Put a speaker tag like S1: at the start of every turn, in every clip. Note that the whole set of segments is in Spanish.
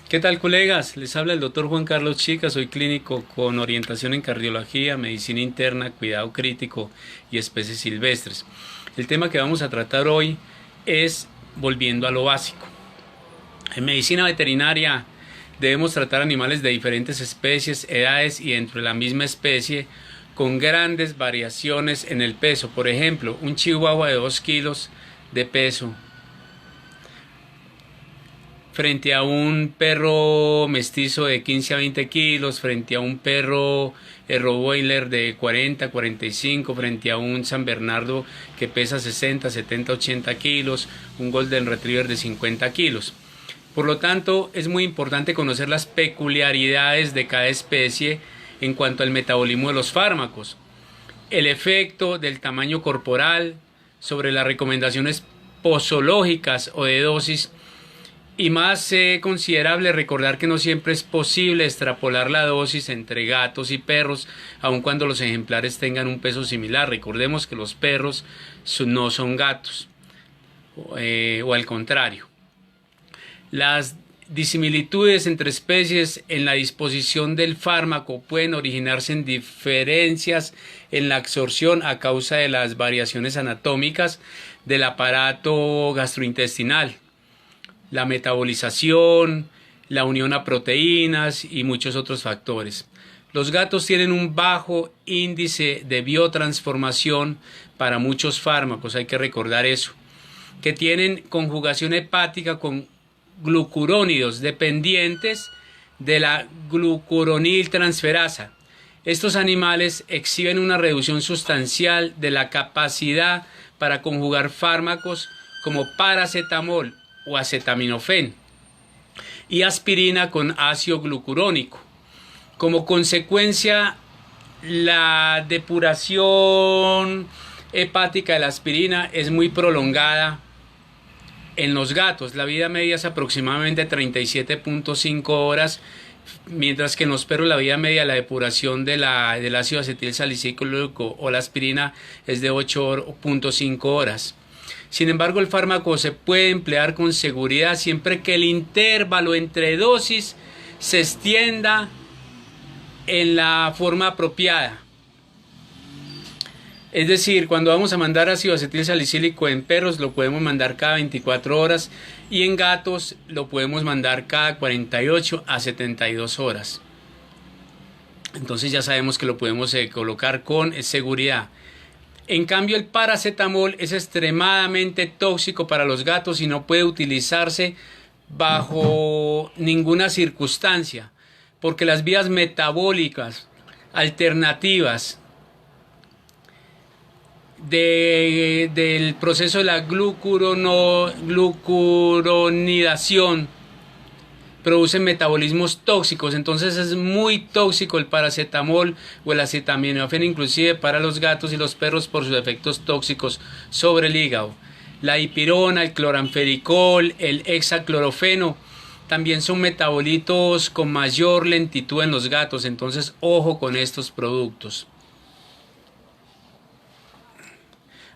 S1: ¿Qué tal, colegas? Les habla el doctor Juan Carlos Chica, soy clínico con orientación en cardiología, medicina interna, cuidado crítico y especies silvestres. El tema que vamos a tratar hoy es volviendo a lo básico. En medicina veterinaria debemos tratar animales de diferentes especies, edades y dentro de la misma especie con grandes variaciones en el peso. Por ejemplo, un chihuahua de 2 kilos de peso frente a un perro mestizo de 15 a 20 kilos, frente a un perro Rottweiler de 40 a 45, frente a un San Bernardo que pesa 60, 70, 80 kilos, un Golden Retriever de 50 kilos. Por lo tanto, es muy importante conocer las peculiaridades de cada especie en cuanto al metabolismo de los fármacos, el efecto del tamaño corporal sobre las recomendaciones posológicas o de dosis. Y más considerable recordar que no siempre es posible extrapolar la dosis entre gatos y perros, aun cuando los ejemplares tengan un peso similar. Recordemos que los perros no son gatos, o al contrario. Las disimilitudes entre especies en la disposición del fármaco pueden originarse en diferencias en la absorción a causa de las variaciones anatómicas del aparato gastrointestinal, la metabolización, la unión a proteínas y muchos otros factores. Los gatos tienen un bajo índice de biotransformación para muchos fármacos, hay que recordar eso, que tienen conjugación hepática con glucurónidos dependientes de la glucuroniltransferasa. Estos animales exhiben una reducción sustancial de la capacidad para conjugar fármacos como paracetamol o acetaminofén y aspirina con ácido glucurónico. Como consecuencia, la depuración hepática de la aspirina es muy prolongada en los gatos. La vida media es aproximadamente 37.5 horas, mientras que en los perros la vida media de la depuración del ácido acetil salicílico o la aspirina es de 8.5 horas. Sin embargo, el fármaco se puede emplear con seguridad siempre que el intervalo entre dosis se extienda en la forma apropiada. Es decir, cuando vamos a mandar ácido acetil salicílico en perros lo podemos mandar cada 24 horas y en gatos lo podemos mandar cada 48 a 72 horas. Entonces ya sabemos que lo podemos colocar con seguridad. En cambio, el paracetamol es extremadamente tóxico para los gatos y no puede utilizarse bajo ninguna circunstancia, porque las vías metabólicas alternativas del proceso de la glucuronidación producen metabolismos tóxicos. Entonces es muy tóxico el paracetamol o el acetaminofén, inclusive para los gatos y los perros, por sus efectos tóxicos sobre el hígado. La dipirona, el cloranfericol, el hexaclorofeno también son metabolitos con mayor lentitud en los gatos, entonces ojo con estos productos.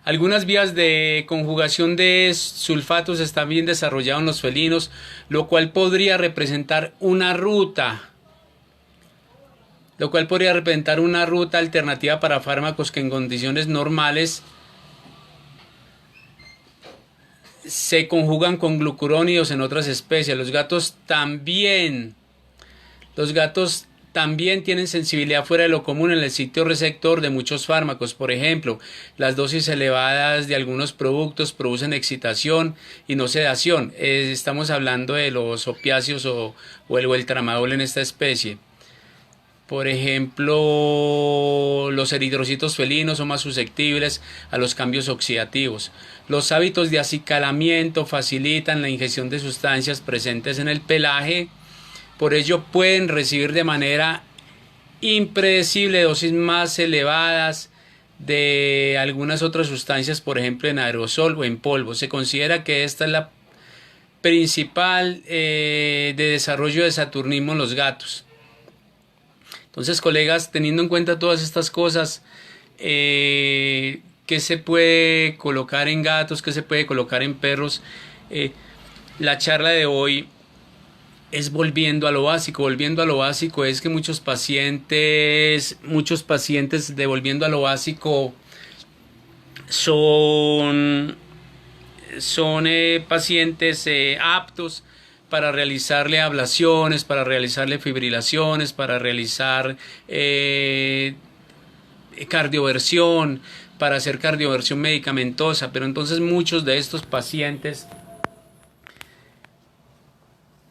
S1: Algunas vías de conjugación de sulfatos están bien desarrolladas en los felinos, lo cual podría representar una ruta alternativa para fármacos que en condiciones normales se conjugan con glucurónidos en otras especies. Los gatos también tienen sensibilidad fuera de lo común en el sitio receptor de muchos fármacos. Por ejemplo, las dosis elevadas de algunos productos producen excitación y no sedación. Estamos hablando de los opiáceos o el tramadol en esta especie. Por ejemplo, los eritrocitos felinos son más susceptibles a los cambios oxidativos. Los hábitos de acicalamiento facilitan la ingestión de sustancias presentes en el pelaje. Por ello pueden recibir de manera impredecible dosis más elevadas de algunas otras sustancias, por ejemplo en aerosol o en polvo. Se considera que esta es la principal de desarrollo de saturnismo en los gatos. Entonces, colegas, teniendo en cuenta todas estas cosas, ¿qué se puede colocar en gatos? ¿Qué se puede colocar en perros? La charla de hoy es volviendo a lo básico. Volviendo a lo básico es que muchos pacientes de volviendo a lo básico son pacientes aptos para realizarle ablaciones, para realizarle fibrilaciones, para realizar cardioversión, para hacer cardioversión medicamentosa. Pero entonces muchos de estos pacientes,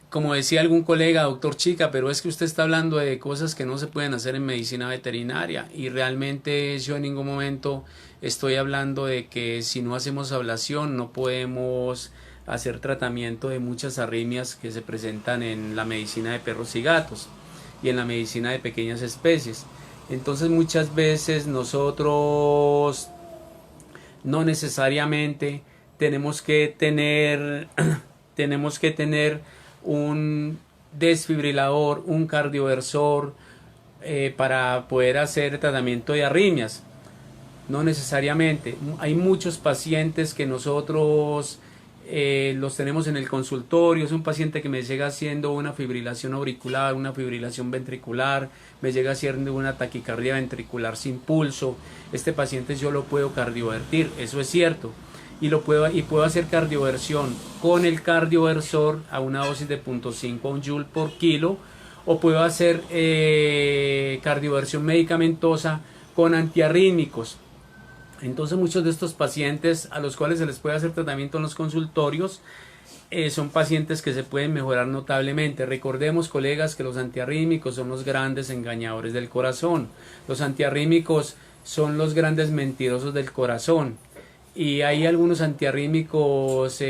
S1: como decía algún colega, doctor Chica, pero es que usted está hablando de cosas que no se pueden hacer en medicina veterinaria, y realmente yo en ningún momento estoy hablando de que si no hacemos ablación no podemos hacer tratamiento de muchas arritmias que se presentan en la medicina de perros y gatos y en la medicina de pequeñas especies. Entonces muchas veces nosotros no necesariamente tenemos que tener un desfibrilador, un cardioversor para poder hacer tratamiento de arritmias. No necesariamente. Hay muchos pacientes que nosotros los tenemos en el consultorio. Es un paciente que me llega haciendo una fibrilación auricular, una fibrilación ventricular, me llega haciendo una taquicardia ventricular sin pulso. Este paciente yo lo puedo cardiovertir, eso es cierto, y puedo hacer cardioversión con el cardioversor a una dosis de 0.5 joule por kilo, o puedo hacer cardioversión medicamentosa con antiarrítmicos. Entonces muchos de estos pacientes a los cuales se les puede hacer tratamiento en los consultorios son pacientes que se pueden mejorar notablemente. Recordemos, colegas, que los antiarrítmicos son los grandes engañadores del corazón. Los antiarrítmicos son los grandes mentirosos del corazón. Y hay algunos antiarrítmicos,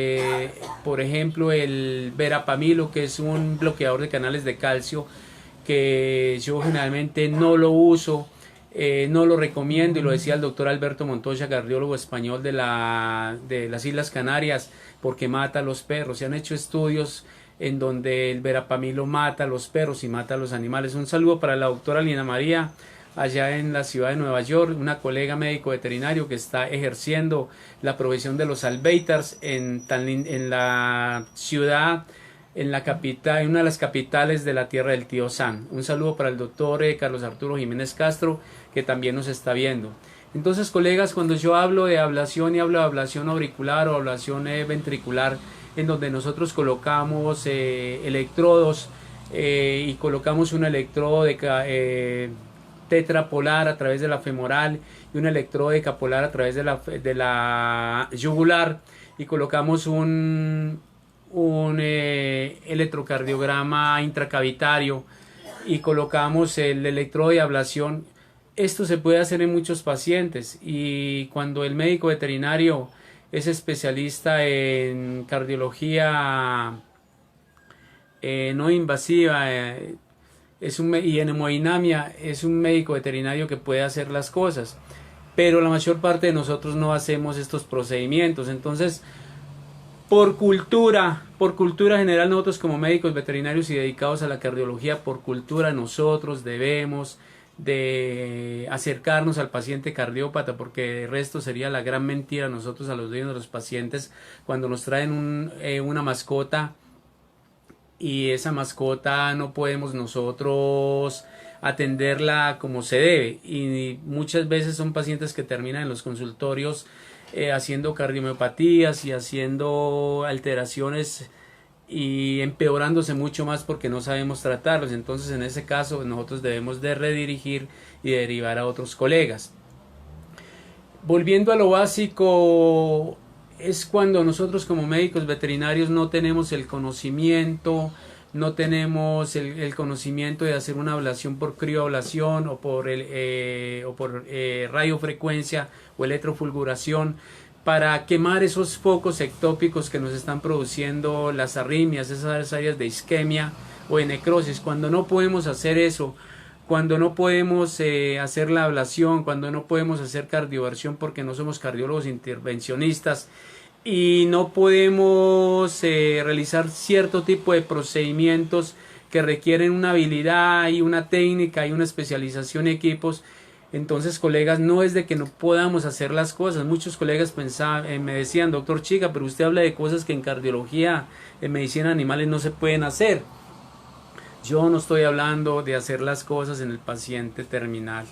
S1: por ejemplo el verapamilo, que es un bloqueador de canales de calcio, que yo generalmente no lo uso. No lo recomiendo, y lo decía el doctor Alberto Montoya, cardiólogo español de las Islas Canarias, porque mata a los perros. Se han hecho estudios en donde el verapamilo mata a los perros y mata a los animales. Un saludo para la doctora Lina María, allá en la ciudad de Nueva York, una colega médico veterinario que está ejerciendo la profesión de los albeitars en la ciudad, en la capital, en una de las capitales de la tierra del tío Sam. Un saludo para el doctor Carlos Arturo Jiménez Castro, que también nos está viendo. Entonces, colegas, cuando yo hablo de ablación y hablo de ablación auricular o ablación ventricular, en donde nosotros colocamos electrodos y colocamos un electrodo de tetrapolar a través de la femoral y un electrodo decapolar a través de la yugular, y colocamos un electrocardiograma intracavitario y colocamos el electrodo de ablación. Esto se puede hacer en muchos pacientes, y cuando el médico veterinario es especialista en cardiología no invasiva y en hemodinamia, es un médico veterinario que puede hacer las cosas, pero la mayor parte de nosotros no hacemos estos procedimientos. Entonces, por cultura general, nosotros como médicos veterinarios y dedicados a la cardiología, por cultura nosotros debemos de acercarnos al paciente cardiópata, porque el resto sería la gran mentira nosotros a los dueños de los pacientes cuando nos traen una mascota, y esa mascota no podemos nosotros atenderla como se debe, y muchas veces son pacientes que terminan en los consultorios haciendo cardiomiopatías y haciendo alteraciones y empeorándose mucho más porque no sabemos tratarlos. Entonces, en ese caso nosotros debemos de redirigir y derivar a otros colegas. Volviendo a lo básico, es cuando nosotros como médicos veterinarios no tenemos el conocimiento, no tenemos el conocimiento de hacer una ablación por crioablación o por radiofrecuencia o electrofulguración, para quemar esos focos ectópicos que nos están produciendo las arritmias, esas áreas de isquemia o de necrosis. Cuando no podemos hacer eso, cuando no podemos hacer la ablación, cuando no podemos hacer cardioversión porque no somos cardiólogos intervencionistas, y no podemos realizar cierto tipo de procedimientos que requieren una habilidad y una técnica y una especialización en equipos, entonces, colegas, no es de que no podamos hacer las cosas. Muchos colegas me decían, doctor Chica, pero usted habla de cosas que en cardiología, en medicina de animales no se pueden hacer. Yo no estoy hablando de hacer las cosas en el paciente terminal.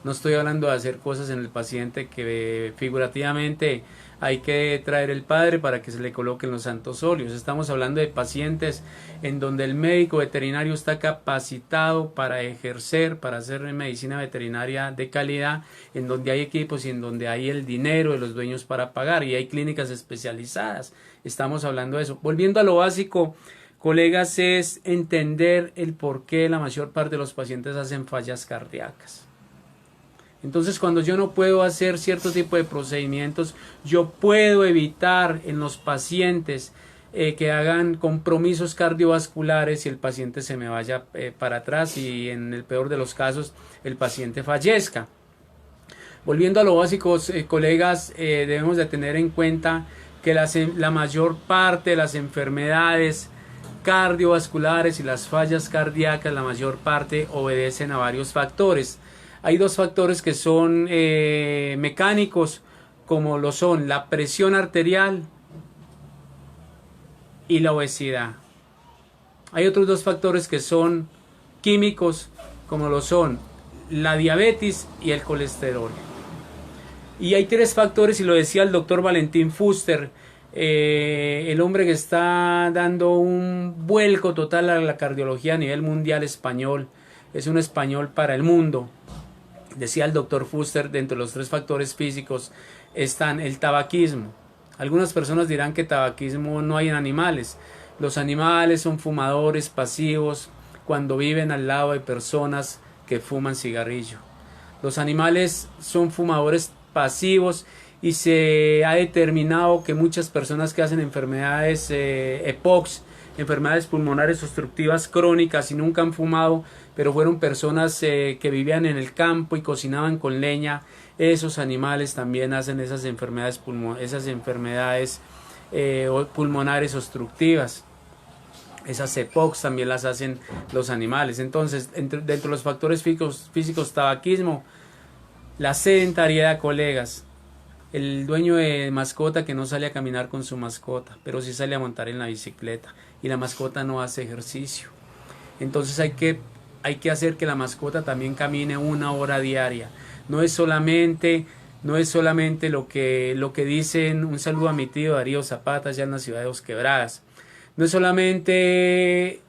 S1: No estoy hablando de hacer cosas en el paciente que figurativamente hay que traer el padre para que se le coloquen los santos óleos. Estamos hablando de pacientes en donde el médico veterinario está capacitado para ejercer, para hacer medicina veterinaria de calidad, en donde hay equipos y en donde hay el dinero de los dueños para pagar y hay clínicas especializadas. Estamos hablando de eso. Volviendo a lo básico, colegas, es entender el por qué la mayor parte de los pacientes hacen fallas cardíacas. Entonces, cuando yo no puedo hacer cierto tipo de procedimientos, yo puedo evitar en los pacientes que hagan compromisos cardiovasculares y el paciente se me vaya para atrás y en el peor de los casos el paciente fallezca. Volviendo a lo básico, colegas, debemos de tener en cuenta que la mayor parte de las enfermedades cardiovasculares y las fallas cardíacas, la mayor parte obedecen a varios factores. Hay dos factores que son mecánicos, como lo son la presión arterial y la obesidad. Hay otros dos factores que son químicos, como lo son la diabetes y el colesterol. Y hay tres factores, y lo decía el doctor Valentín Fuster, el hombre que está dando un vuelco total a la cardiología a nivel mundial español, es un español para el mundo. Decía el doctor Fuster, dentro de los tres factores físicos están el tabaquismo. Algunas personas dirán que tabaquismo no hay en animales. Los animales son fumadores pasivos cuando viven al lado de personas que fuman cigarrillo. Los animales son fumadores pasivos y se ha determinado que muchas personas que hacen enfermedades EPOCs, enfermedades pulmonares obstructivas crónicas y nunca han fumado, pero fueron personas que vivían en el campo y cocinaban con leña, esos animales también hacen esas enfermedades pulmonares obstructivas. Esas EPOCs también las hacen los animales. Entonces, dentro de los factores físicos, tabaquismo, la sedentariedad, colegas. El dueño de mascota que no sale a caminar con su mascota, pero sí sale a montar en la bicicleta y la mascota no hace ejercicio. Entonces hay que hacer que la mascota también camine 1 hora diaria. No es solamente lo que dicen. Un saludo a mi tío Darío Zapata, allá en la ciudad de Dos Quebradas. No es solamente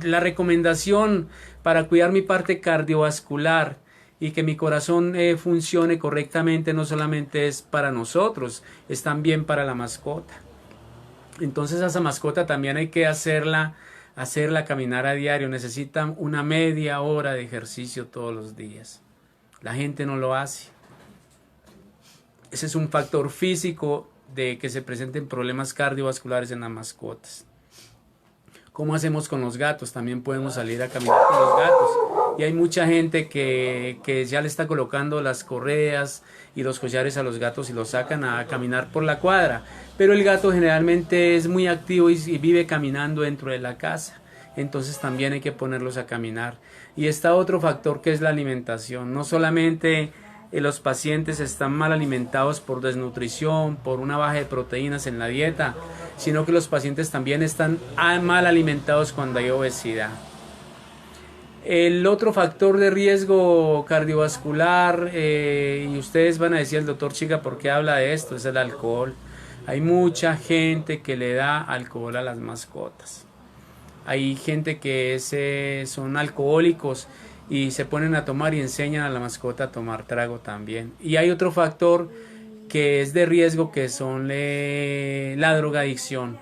S1: la recomendación para cuidar mi parte cardiovascular y que mi corazón funcione correctamente, no solamente es para nosotros, es también para la mascota. Entonces a esa mascota también hay que hacerla caminar a diario. Necesitan una media hora de ejercicio todos los días. La gente no lo hace. Ese es un factor físico de que se presenten problemas cardiovasculares en las mascotas. ¿Cómo hacemos con los gatos? También podemos salir a caminar con los gatos. Y hay mucha gente que ya le está colocando las correas y los collares a los gatos y los sacan a caminar por la cuadra. Pero el gato generalmente es muy activo y vive caminando dentro de la casa. Entonces también hay que ponerlos a caminar. Y está otro factor que es la alimentación. No solamente los pacientes están mal alimentados por desnutrición, por una baja de proteínas en la dieta, sino que los pacientes también están mal alimentados cuando hay obesidad. El otro factor de riesgo cardiovascular, y ustedes van a decir, el doctor Chica, ¿por qué habla de esto? Es el alcohol. Hay mucha gente que le da alcohol a las mascotas. Hay gente que son alcohólicos y se ponen a tomar y enseñan a la mascota a tomar trago también. Y hay otro factor que es de riesgo, que son la drogadicción.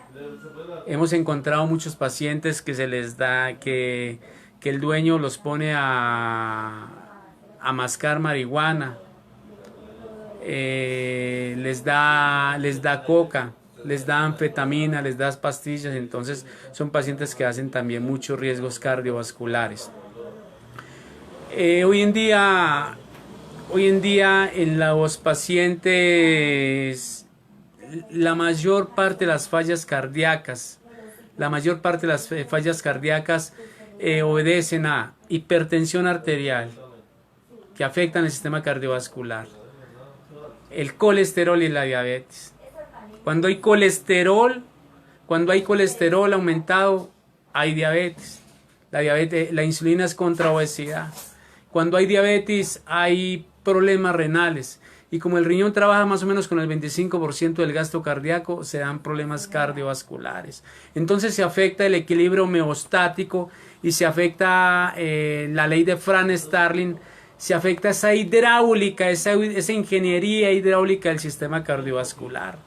S1: Hemos encontrado muchos pacientes que se les da que el dueño los pone a mascar marihuana, les da coca, les da anfetamina, les da pastillas. Entonces son pacientes que hacen también muchos riesgos cardiovasculares. Hoy en día en los pacientes, la mayor parte de las fallas cardíacas obedecen a hipertensión arterial, que afectan el sistema cardiovascular, el colesterol y la diabetes. Cuando hay colesterol aumentado, hay diabetes. La insulina es contra obesidad. Cuando hay diabetes hay problemas renales. Y como el riñón trabaja más o menos con el 25% del gasto cardíaco, se dan problemas cardiovasculares. Entonces se afecta el equilibrio homeostático y se afecta la ley de Franz-Starling, se afecta esa hidráulica, esa ingeniería hidráulica del sistema cardiovascular.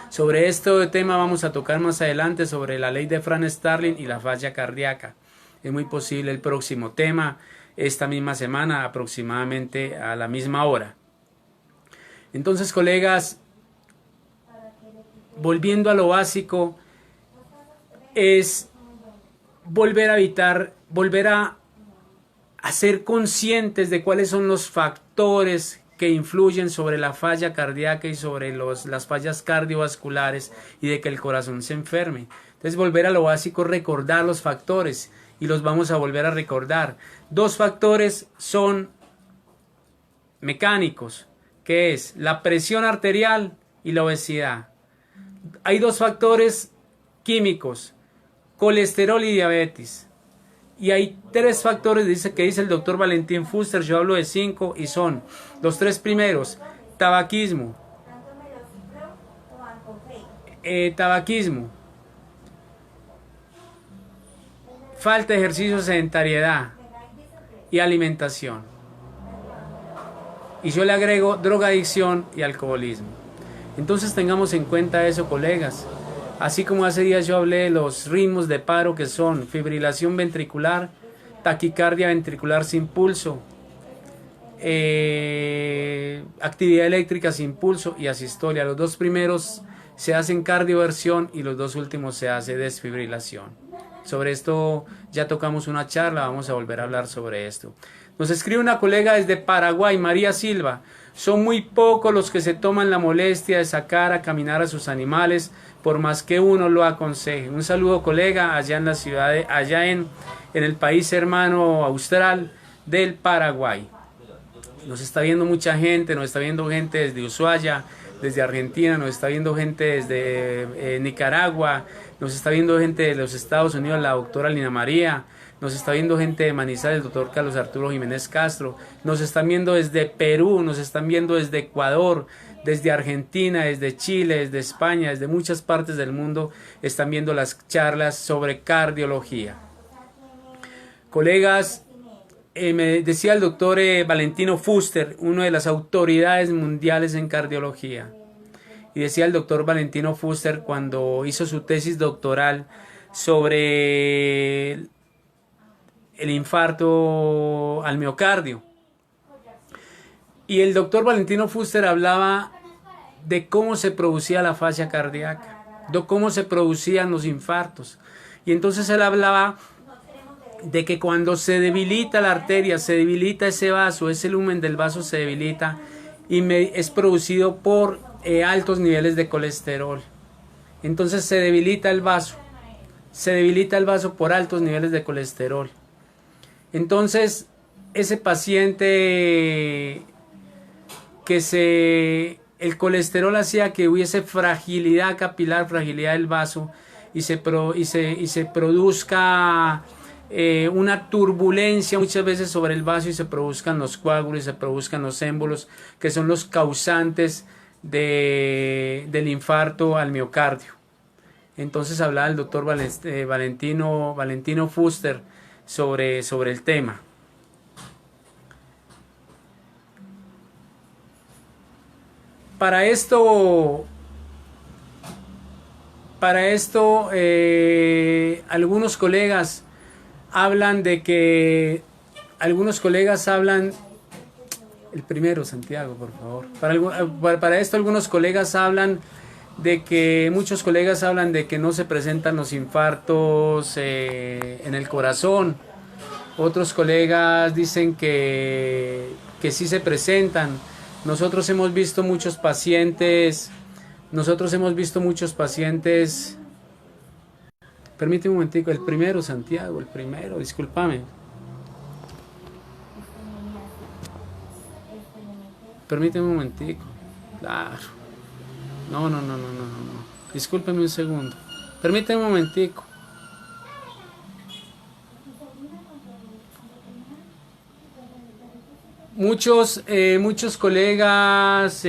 S1: Sobre este tema vamos a tocar más adelante, sobre la ley de Franz-Starling y la falla cardíaca. Es muy posible el próximo tema, esta misma semana, aproximadamente a la misma hora. Entonces, colegas, volviendo a lo básico, es volver a ser conscientes de cuáles son los factores que influyen sobre la falla cardíaca y sobre las fallas cardiovasculares y de que el corazón se enferme. Entonces, volver a lo básico, recordar los factores, y los vamos a volver a recordar. 2 factores son mecánicos, que es la presión arterial y la obesidad. Hay 2 factores químicos, colesterol y diabetes. Y hay 3 factores que dice el doctor Valentín Fuster, yo hablo de 5, y son los 3 primeros: tabaquismo, falta de ejercicio, sedentariedad y alimentación. Y yo le agrego drogadicción y alcoholismo. Entonces tengamos en cuenta eso, colegas. Así como hace días yo hablé de los ritmos de paro, que son fibrilación ventricular, taquicardia ventricular sin pulso, actividad eléctrica sin pulso y asistolia. Los 2 primeros se hacen cardioversión y los 2 últimos se hace desfibrilación. Sobre esto ya tocamos una charla, vamos a volver a hablar sobre esto. Nos escribe una colega desde Paraguay, María Silva. Son muy pocos los que se toman la molestia de sacar a caminar a sus animales, por más que uno lo aconseje. Un saludo, colega, allá en la ciudad en el país hermano austral del Paraguay. Nos está viendo mucha gente, nos está viendo gente desde Ushuaia, desde Argentina, nos está viendo gente desde Nicaragua, nos está viendo gente de los Estados Unidos, la doctora Lina María, nos está viendo gente de Manizales, el doctor Carlos Arturo Jiménez Castro, nos están viendo desde Perú, nos están viendo desde Ecuador, desde Argentina, desde Chile, desde España, desde muchas partes del mundo están viendo las charlas sobre cardiología. Colegas, me decía el doctor Valentino Fuster, una de las autoridades mundiales en cardiología, y decía el doctor Valentino Fuster cuando hizo su tesis doctoral sobre el infarto al miocardio. Y el doctor Valentino Fuster hablaba de cómo se producía la falla cardíaca, de cómo se producían los infartos. Y entonces él hablaba de que cuando se debilita la arteria, se debilita ese vaso, ese lumen del vaso se debilita y es producido por altos niveles de colesterol. Entonces se debilita el vaso por altos niveles de colesterol. Entonces ese paciente el colesterol hacía que hubiese fragilidad capilar, fragilidad del vaso, y se produzca una turbulencia muchas veces sobre el vaso, y se produzcan los coágulos, y se produzcan los émbolos, que son los causantes del infarto al miocardio. Entonces hablaba el doctor Valentino Fuster sobre el tema. Para esto algunos colegas hablan el primero, Santiago, por favor. Para esto algunos colegas hablan muchos colegas hablan de que no se presentan los infartos en el corazón. Otros colegas dicen que sí se presentan. Nosotros hemos visto muchos pacientes. Permíteme un momentico, el primero, Santiago, discúlpame. Permíteme un momentico. Claro. No. Discúlpeme un segundo. Permíteme un momentico. Muchos colegas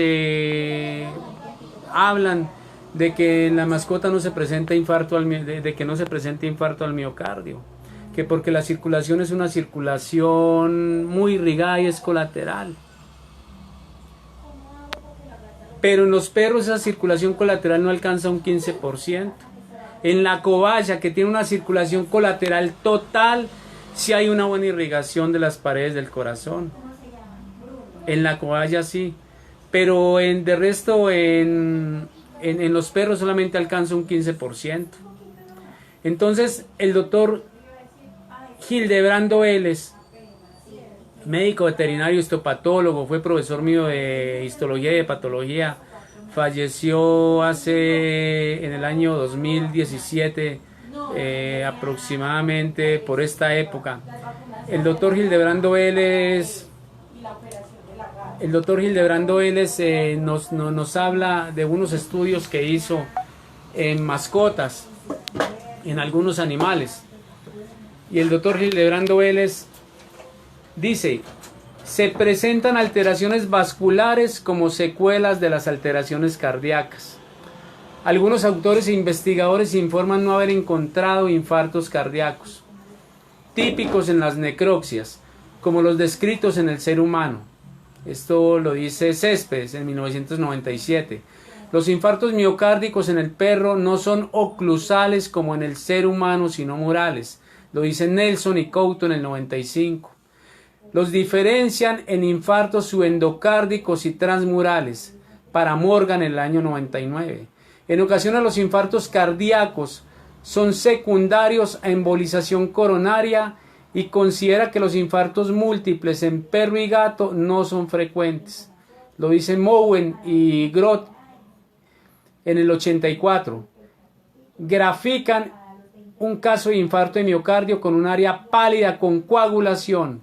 S1: hablan de que en la mascota no se presenta infarto de que no se presenta infarto al miocardio, que porque la circulación es una circulación muy irrigada y es colateral. Pero en los perros esa circulación colateral no alcanza un 15%. En la cobaya, que tiene una circulación colateral total, sí hay una buena irrigación de las paredes del corazón. En la cobaya sí, pero de resto en los perros solamente alcanza un 15%. Entonces el doctor Hildebrando Vélez, médico veterinario histopatólogo, fue profesor mío de histología y de patología, falleció en el año 2017 aproximadamente por esta época. El doctor Hildebrando Vélez nos habla de unos estudios que hizo en mascotas, en algunos animales. Y el doctor Hildebrando Vélez dice: se presentan alteraciones vasculares como secuelas de las alteraciones cardíacas. Algunos autores e investigadores informan no haber encontrado infartos cardíacos típicos en las necropsias, como los descritos en el ser humano. Esto lo dice Céspedes en 1997. Los infartos miocárdicos en el perro no son oclusales como en el ser humano, sino murales. Lo dicen Nelson y Couto en el 95. Los diferencian en infartos subendocárdicos y transmurales, para Morgan en el año 99. En ocasiones los infartos cardíacos son secundarios a embolización coronaria y considera que los infartos múltiples en perro y gato no son frecuentes. Lo dicen Mowen y Groth en el 84. Grafican un caso de infarto de miocardio con un área pálida con coagulación,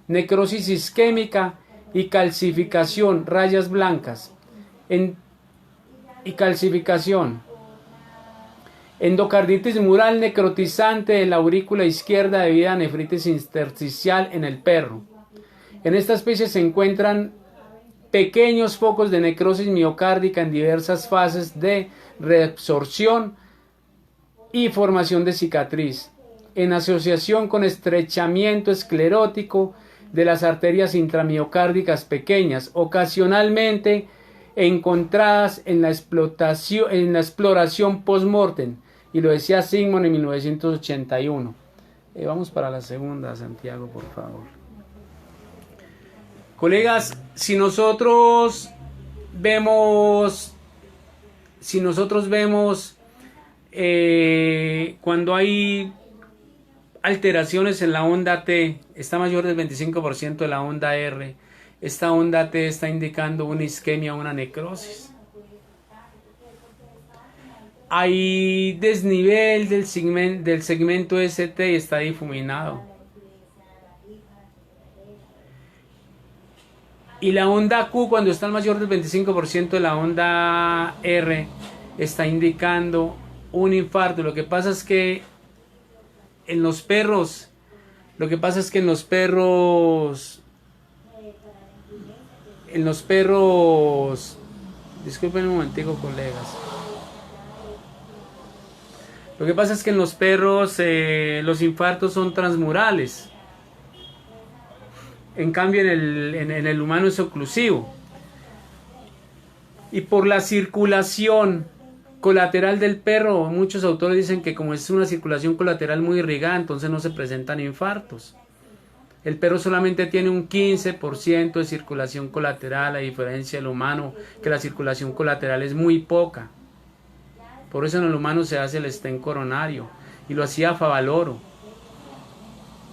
S1: necrosis isquémica y calcificación, rayas blancas, y calcificación. Endocarditis mural necrotizante de la aurícula izquierda debido a nefritis intersticial en el perro. En esta especie se encuentran pequeños focos de necrosis miocárdica en diversas fases de reabsorción y formación de cicatriz, en asociación con estrechamiento esclerótico de las arterias intramiocárdicas pequeñas, ocasionalmente encontradas en la exploración post-mortem, y lo decía Sigmund en 1981. Vamos para la segunda, Santiago, por favor. Colegas, si nosotros vemos cuando hay alteraciones en la onda T, está mayor del 25% de la onda R, esta onda T está indicando una isquemia, una necrosis. Hay desnivel del segmento ST y está difuminado. Y la onda Q, cuando está al mayor del 25% de la onda R, está indicando un infarto. Lo que pasa es que en los perros, disculpen un momentico, colegas. Lo que pasa es que en los perros los infartos son transmurales. En cambio en el humano es oclusivo. Y por la circulación colateral del perro, muchos autores dicen que como es una circulación colateral muy irrigada, entonces no se presentan infartos. El perro solamente tiene un 15% de circulación colateral, a diferencia del humano, que la circulación colateral es muy poca. Por eso en el humano se hace el stent coronario, y lo hacía Favaloro,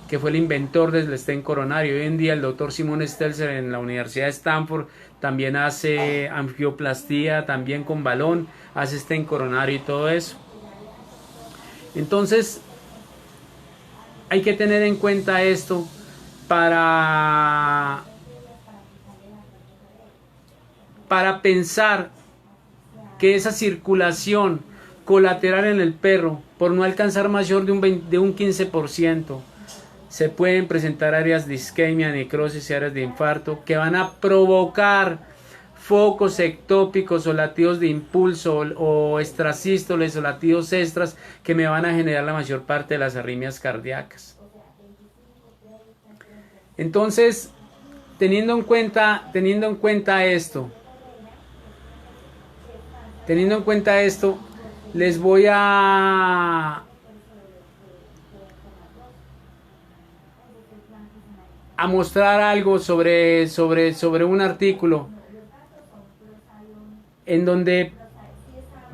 S1: que fue el inventor del stent coronario. Hoy en día el doctor Simon Stelzer en la Universidad de Stanford también hace angioplastía, también con balón, hace stent coronario y todo eso. Entonces hay que tener en cuenta esto para pensar que esa circulación colateral en el perro, por no alcanzar mayor de un 15%, Se pueden presentar áreas de isquemia, necrosis y áreas de infarto que van a provocar focos ectópicos o latidos de impulso o extrasístoles o latidos extras que me van a generar la mayor parte de las arritmias cardíacas. Entonces, teniendo en cuenta esto, les voy a mostrar algo sobre un artículo en donde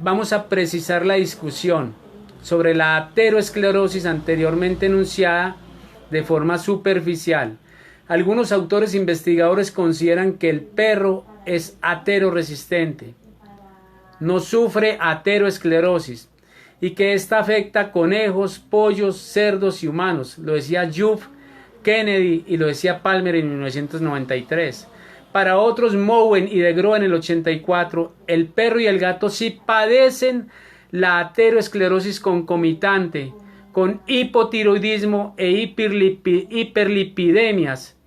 S1: vamos a precisar la discusión sobre la ateroesclerosis anteriormente enunciada de forma superficial. Algunos autores investigadores consideran que el perro es ateroresistente, no sufre ateroesclerosis y que esta afecta a conejos, pollos, cerdos y humanos. Lo decía Juve, Kennedy y lo decía Palmer en 1993. Para otros, Mowen y de Groot en el 84, el perro y el gato sí padecen la ateroesclerosis concomitante con hipotiroidismo e hiperlipidemias,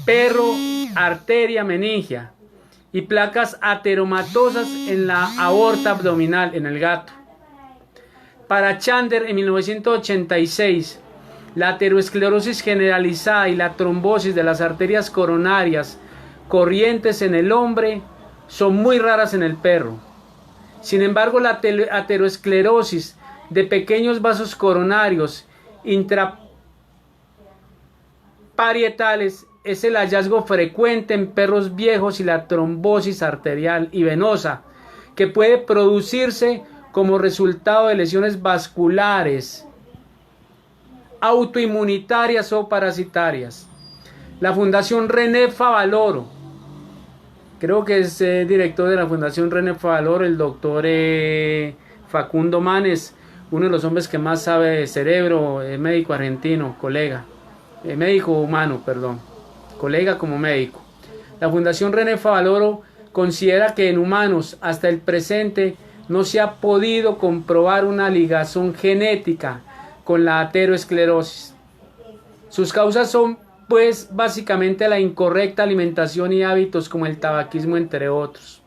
S1: perro, arteria meningia y placas ateromatosas en la aorta abdominal en el gato. Para Chandler en 1986, la ateroesclerosis generalizada y la trombosis de las arterias coronarias corrientes en el hombre son muy raras en el perro. Sin embargo, la ateroesclerosis de pequeños vasos coronarios intraparietales es el hallazgo frecuente en perros viejos y la trombosis arterial y venosa que puede producirse como resultado de lesiones vasculares, autoinmunitarias o parasitarias. La Fundación René Favaloro, creo que es director de la Fundación René Favaloro, el doctor Facundo Manes, uno de los hombres que más sabe de cerebro, médico argentino, colega, médico humano, perdón, colega como médico. La Fundación René Favaloro considera que en humanos hasta el presente no se ha podido comprobar una ligazón genética con la ateroesclerosis. Sus causas son pues básicamente la incorrecta alimentación y hábitos como el tabaquismo, entre otros.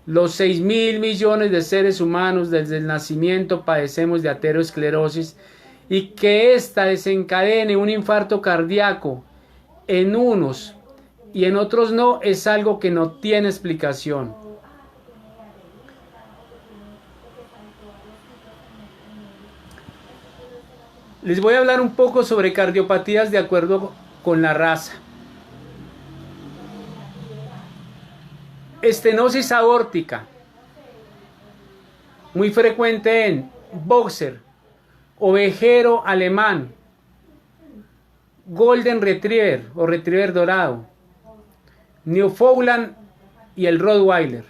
S1: Los 6.000 millones de seres humanos desde el nacimiento padecemos de ateroesclerosis y que ésta desencadene un infarto cardíaco en unos y en otros no es algo que no tiene explicación. Les voy a hablar un poco sobre cardiopatías de acuerdo con la raza. Estenosis aórtica, muy frecuente en boxer, ovejero alemán, golden retriever o retriever dorado, Newfoundland y el Rottweiler.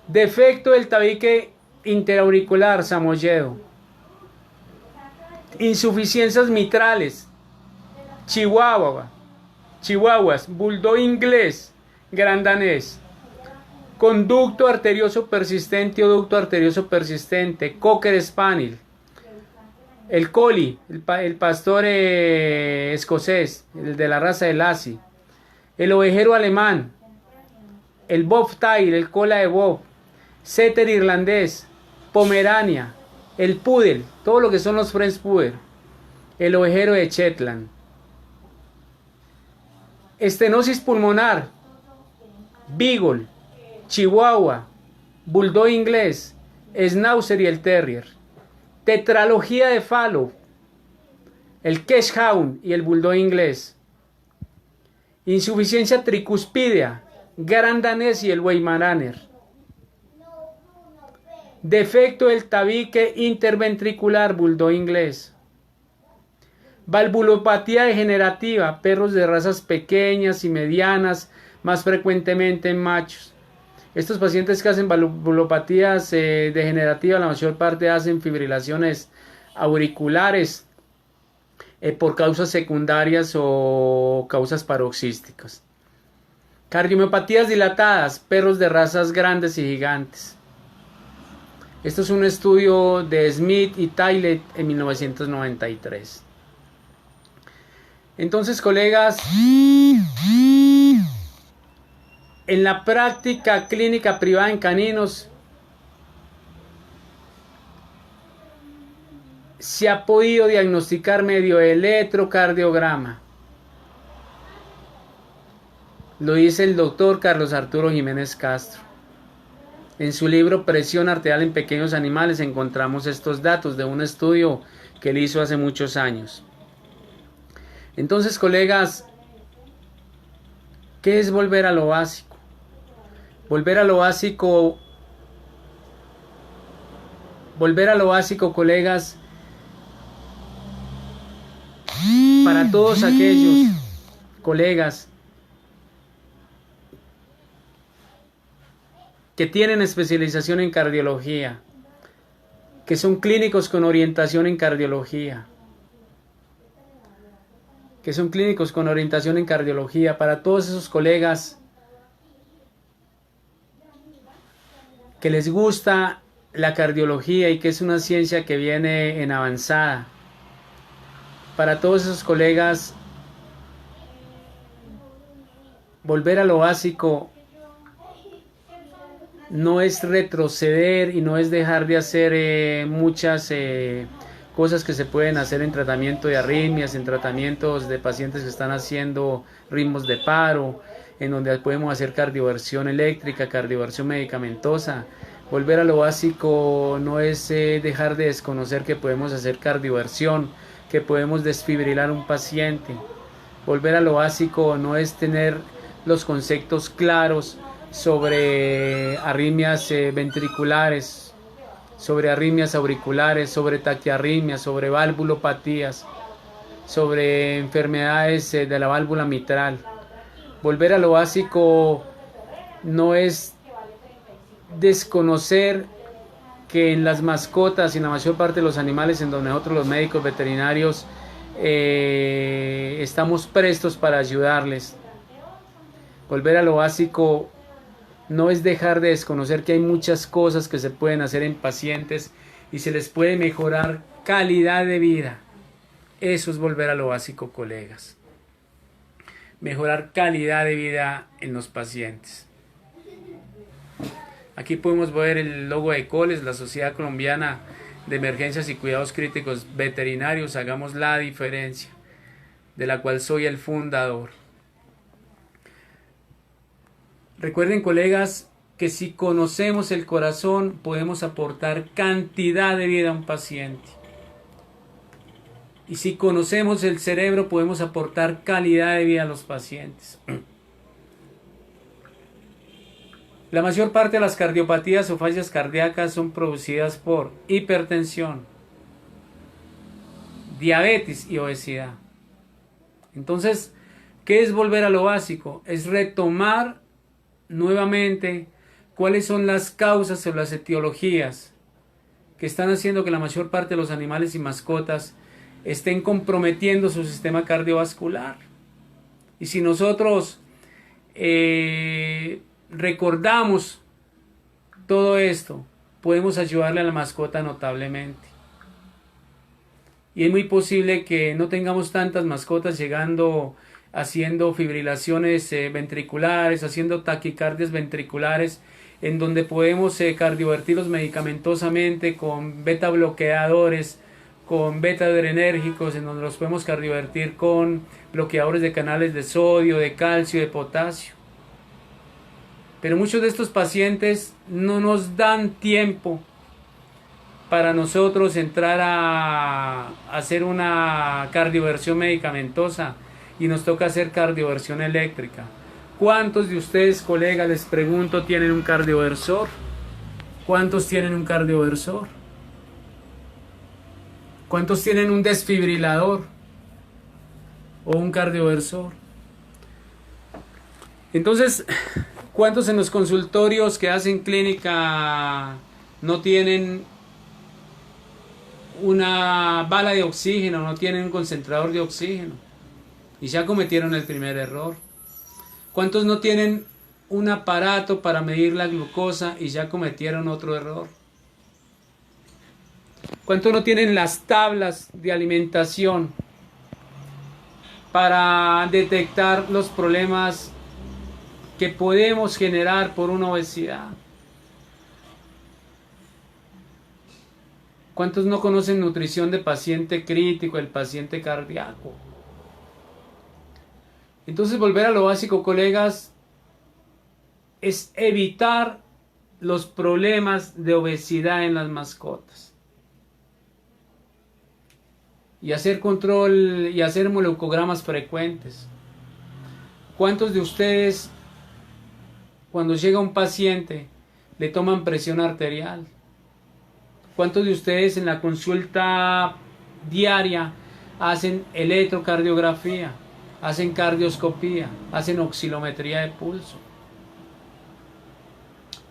S1: Defecto del tabique interauricular samoyedo. Insuficiencias mitrales, chihuahuas, bulldog inglés, gran danés, conducto arterioso persistente o ducto arterioso persistente, cocker spaniel, el collie, el pastor escocés, el de la raza de Lassie, el ovejero alemán, el bobtail, el cola de bob, setter irlandés, pomerania, el poodle, todo lo que son los French Poodle, el ovejero de Shetland. Estenosis pulmonar, beagle, chihuahua, bulldog inglés, schnauzer y el terrier. Tetralogía de Fallot, el Keeshond y el bulldog inglés. Insuficiencia tricuspidea, gran danés y el weimaraner. Defecto del tabique interventricular, bulldog inglés. Valvulopatía degenerativa, perros de razas pequeñas y medianas, más frecuentemente en machos. Estos pacientes que hacen valvulopatías degenerativas, la mayor parte hacen fibrilaciones auriculares por causas secundarias o causas paroxísticas. Cardiomiopatías dilatadas, perros de razas grandes y gigantes. Esto es un estudio de Smith y Tylett en 1993. Entonces, colegas, en la práctica clínica privada en caninos se ha podido diagnosticar medio electrocardiograma. Lo dice el doctor Carlos Arturo Jiménez Castro. En su libro Presión arterial en pequeños animales encontramos estos datos de un estudio que él hizo hace muchos años. Entonces, colegas, ¿qué es volver a lo básico? Volver a lo básico, colegas, para todos aquellos colegas que tienen especialización en cardiología, que son clínicos con orientación en cardiología, para todos esos colegas que les gusta la cardiología y que es una ciencia que viene en avanzada, para todos esos colegas, volver a lo básico no es retroceder y no es dejar de hacer muchas cosas que se pueden hacer en tratamiento de arritmias, en tratamientos de pacientes que están haciendo ritmos de paro, en donde podemos hacer cardioversión eléctrica, cardioversión medicamentosa. Volver a lo básico no es dejar de desconocer que podemos hacer cardioversión, que podemos desfibrilar un paciente. Volver a lo básico no es tener los conceptos claros sobre arritmias ventriculares, sobre arritmias auriculares, sobre taquiarritmias, sobre valvulopatías, sobre enfermedades de la válvula mitral. Volver a lo básico no es desconocer que en las mascotas y en la mayor parte de los animales en donde nosotros los médicos veterinarios estamos prestos para ayudarles. Volver a lo básico no es dejar de desconocer que hay muchas cosas que se pueden hacer en pacientes y se les puede mejorar calidad de vida. Eso es volver a lo básico, colegas. Mejorar calidad de vida en los pacientes. Aquí podemos ver el logo de COLES, la Sociedad Colombiana de Emergencias y Cuidados Críticos Veterinarios. Hagamos la diferencia, de la cual soy el fundador. Recuerden, colegas, que si conocemos el corazón podemos aportar cantidad de vida a un paciente. Y si conocemos el cerebro podemos aportar calidad de vida a los pacientes. La mayor parte de las cardiopatías o fallas cardíacas son producidas por hipertensión, diabetes y obesidad. Entonces, ¿qué es volver a lo básico? Es retomar nuevamente cuáles son las causas o las etiologías que están haciendo que la mayor parte de los animales y mascotas estén comprometiendo su sistema cardiovascular. Y si nosotros recordamos todo esto, podemos ayudarle a la mascota notablemente. Y es muy posible que no tengamos tantas mascotas haciendo fibrilaciones ventriculares, haciendo taquicardias ventriculares, en donde podemos cardiovertirlos medicamentosamente con beta bloqueadores, con beta adrenérgicos, en donde los podemos cardiovertir con bloqueadores de canales de sodio, de calcio, de potasio. Pero muchos de estos pacientes no nos dan tiempo para nosotros entrar a hacer una cardioversión medicamentosa y nos toca hacer cardioversión eléctrica. ¿Cuántos de ustedes, colegas, les pregunto, tienen un cardioversor? ¿Cuántos tienen un cardioversor? ¿Cuántos tienen un desfibrilador o un cardioversor? Entonces, ¿cuántos en los consultorios que hacen clínica no tienen una bala de oxígeno, no tienen un concentrador de oxígeno? Y ya cometieron el primer error. ¿Cuántos no tienen un aparato para medir la glucosa y ya cometieron otro error? ¿Cuántos no tienen las tablas de alimentación para detectar los problemas que podemos generar por una obesidad? ¿Cuántos no conocen nutrición de paciente crítico, el paciente cardíaco? Entonces, volver a lo básico, colegas, es evitar los problemas de obesidad en las mascotas. Y hacer control y hacer leucogramas frecuentes. ¿Cuántos de ustedes, cuando llega un paciente, le toman presión arterial? ¿Cuántos de ustedes en la consulta diaria hacen electrocardiografía, hacen cardioscopía, hacen oscilometría de pulso?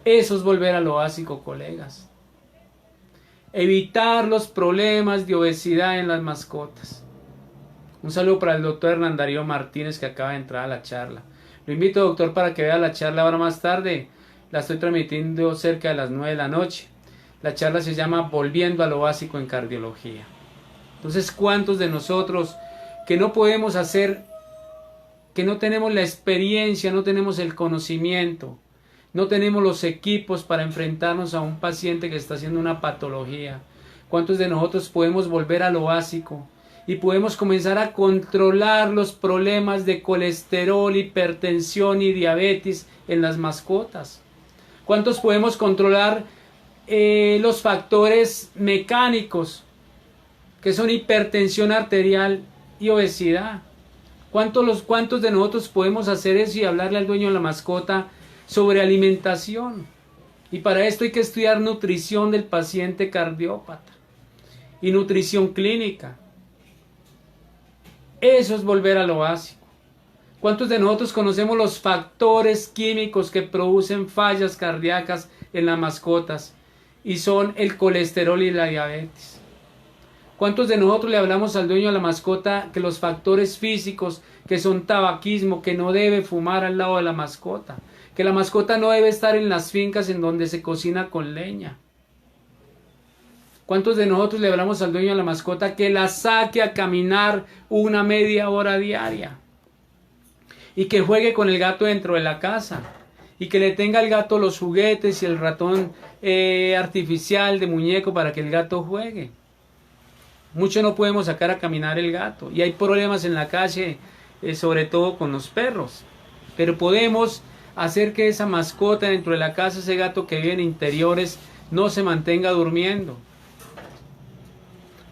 S1: Eso es volver a lo básico, colegas. Evitar los problemas de obesidad en las mascotas. Un saludo para el doctor Hernán Darío Martínez, que acaba de entrar a la charla. Lo invito, doctor, para que vea la charla ahora más tarde. La estoy transmitiendo cerca de las 9 de la noche. La charla se llama Volviendo a lo básico en cardiología. Entonces, ¿cuántos de nosotros que no podemos hacer, que no tenemos la experiencia, no tenemos el conocimiento, no tenemos los equipos para enfrentarnos a un paciente que está haciendo una patología? ¿Cuántos de nosotros podemos volver a lo básico y podemos comenzar a controlar los problemas de colesterol, hipertensión y diabetes en las mascotas? ¿Cuántos podemos controlar los factores mecánicos que son hipertensión arterial y obesidad? ¿Cuántos de nosotros podemos hacer eso y hablarle al dueño de la mascota sobre alimentación? Y para esto hay que estudiar nutrición del paciente cardiópata y nutrición clínica. Eso es volver a lo básico. ¿Cuántos de nosotros conocemos los factores químicos que producen fallas cardíacas en las mascotas? Y son el colesterol y la diabetes. ¿Cuántos de nosotros le hablamos al dueño de la mascota que los factores físicos, que son tabaquismo, que no debe fumar al lado de la mascota, que la mascota no debe estar en las fincas en donde se cocina con leña? ¿Cuántos de nosotros le hablamos al dueño de la mascota que la saque a caminar una media hora diaria y que juegue con el gato dentro de la casa y que le tenga al gato los juguetes y el ratón artificial de muñeco para que el gato juegue? Mucho no podemos sacar a caminar el gato y hay problemas en la calle, sobre todo con los perros, pero podemos hacer que esa mascota dentro de la casa, ese gato que vive en interiores, no se mantenga durmiendo.